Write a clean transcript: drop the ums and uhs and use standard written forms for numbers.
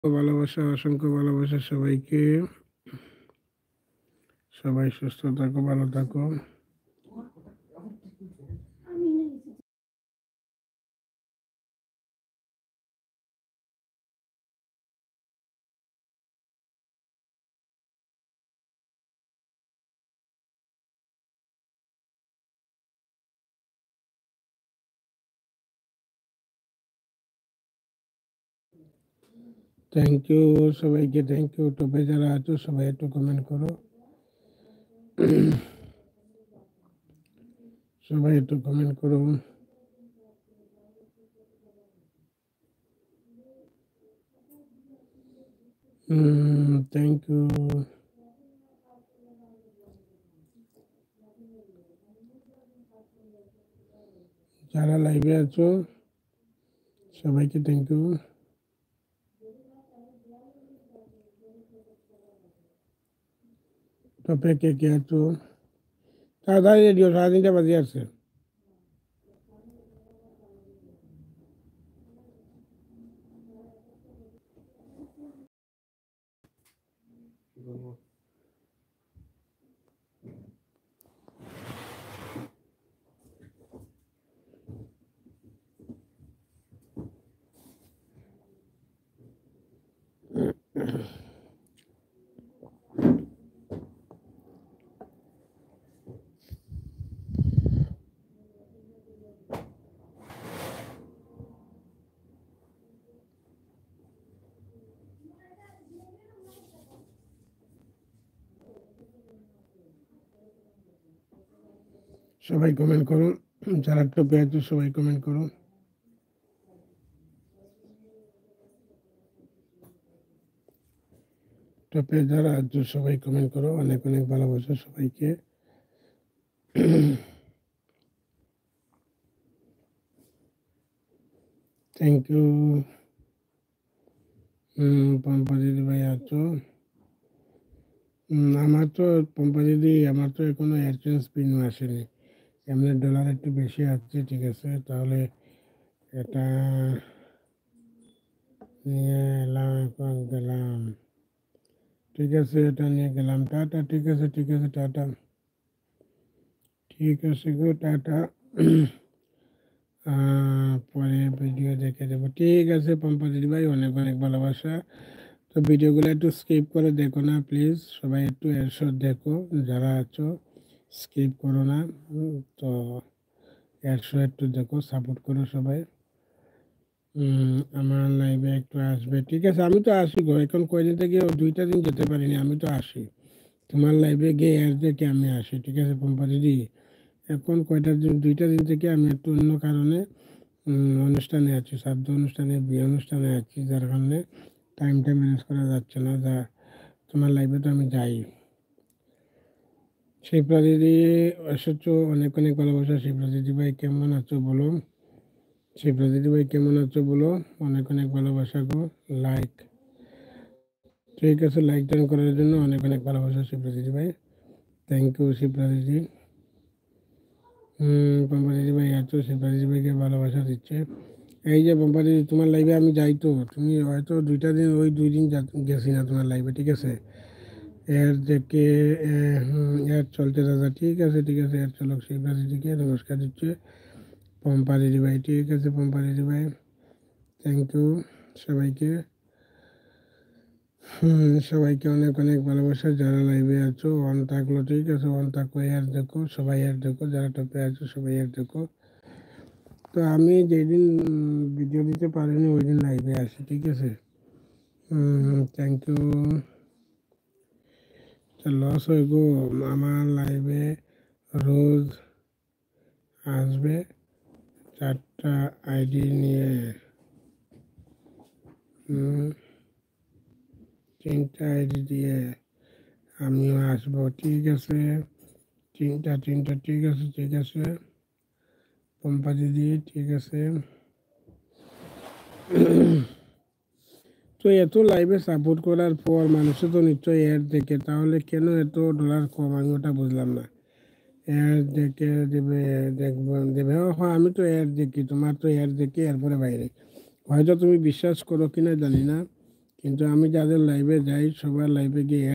ভালোবাসা, অসংখ্য ভালোবাসা সবাইকে। সবাই সুস্থ থাকো, ভালো থাকো। থ্যাংক ইউ সবাইকে, থ্যাংক ইউ। টপে যারা আছো সবাই একটু কমেন্ট করো, সবাই একটু কমেন্ট করো। Thank you. যারা লাইভে আছো সবাইকে থ্যাংক ইউ। টপে কে কে আছো তাড়াতাড়ি রেডিও, 3:30 বাজে আছে। সবাই কমেন্ট করো, যারা টপে আছো সবাই কমেন্ট করো। টপে যারা আছো সবাই কমেন্ট করো, অনেক অনেক ভালোবাসা সবাইকে। Thank you. পম্পা দিদি ভাই আছো? আমার তো পম্পা দিদি, আমার তো এখনো এক্সচেঞ্জ পিনও আসেনি। এমনি ডলার একটু বেশি আসছে, ঠিক আছে, তাহলে এটা নিয়ে এলাম, এখন গেলাম। ঠিক আছে, এটা নিয়ে গেলাম। টাটা, ঠিক আছে, ঠিক আছে, টাটা। ঠিক আছে গো, টাটা। পরে ভিডিও দেখে দেবো, ঠিক আছে পম্পা দিদি ভাই, অনেক অনেক ভালোবাসা। তো ভিডিওগুলো একটু স্কিপ করে দেখো না প্লিজ, সবাই একটু এরশো দেখো, যারা আছো স্কিপ করো না। তো এরশো একটু দেখো, সাপোর্ট করো সবাই। আমার লাইভে একটু আসবে, ঠিক আছে, আমি তো আসি গো, এখন কয়দিন থেকে 2টা দিন যেতে পারিনি, আমি তো আসি তোমার লাইভে গিয়ে এর দেখে আমি আসি, ঠিক আছে পম্পা দিদি। এখন কয়টা দিন, 2টা দিন থেকে আমি একটু অন্য কারণে অনুষ্ঠানে আছি, শ্রাদ্ধ অনুষ্ঠানে, বিয়ে অনুষ্ঠানে আছি, যার কারণে টাইমটা ম্যানেজ করা যাচ্ছে না। যা তোমার লাইভে তো আমি যাই। শিপ্রা দিদি এসেছো, অনেক অনেক ভালোবাসা। শিপ্রা দিদি ভাই কেমন আছো বলো? শিপ্রা দিদি ভাই কেমন আছো বলো? অনেক অনেক ভালোবাসা গো। লাইক, ঠিক আছে, লাইক টাইম করার জন্য অনেক অনেক ভালোবাসা শিপ্রা দিদি ভাই। থ্যাংক ইউ শিপ্রা দিদি। পম্পা দিদি ভাই আছো, শিপ্রা দিদি ভাইকে ভালোবাসা দিচ্ছে। এই যে পম্পা দিদি, তোমার লাইভে আমি যাই তো, তুমি হয়তো 2টা দিন, ওই 2 দিন গেছি না তোমার লাইভে, ঠিক আছে। এর থেকে এর চলতে দাদা, ঠিক আছে, ঠিক আছে, এর চলক। শিপ্রা দিদিকে নমস্কার দিচ্ছে পম্পা দিদি ভাই, ঠিক আছে পম্পা দিদি ভাই, থ্যাংক ইউ সবাইকে। সবাইকে অনেক অনেক ভালোবাসা। যারা লাইভে আছো অন থাকলো, ঠিক আছে, অন থাকো, আর দেখো সবাই, আর দেখো যারা টপে আছো সবাই, আর দেখো। তো আমি যেদিন ভিডিও দিতে পারিনি ওই দিন লাইভে আসি, ঠিক আছে। Thank you. লস হয়ে গো, আমার লাইভে রোজ আসবে 4টা আইডি নিয়ে, 3টা আইডি দিয়ে আমিও আসবো, ঠিক আছে। 3টা, 3টা, ঠিক আছে, ঠিক আছে পম্পা দিদি, ঠিক আছে। তো এত লাইভে সাপোর্ট করার পর মানুষে তো নিশ্চয়ই অ্যাড দেখে, তাহলে কেন এত ডলার কম, আমি ওটা বুঝলাম না। অ্যাড দেখে দেবে, দেখবো দেবে, হ্যাঁ আমি তো অ্যাড দেখি, তোমার তো অ্যাড দেখি এরপরে বাইরে। হয়তো তুমি বিশ্বাস করো কিনা জানি না, কিন্তু আমি যাদের লাইভে যাই সবার লাইভে গিয়ে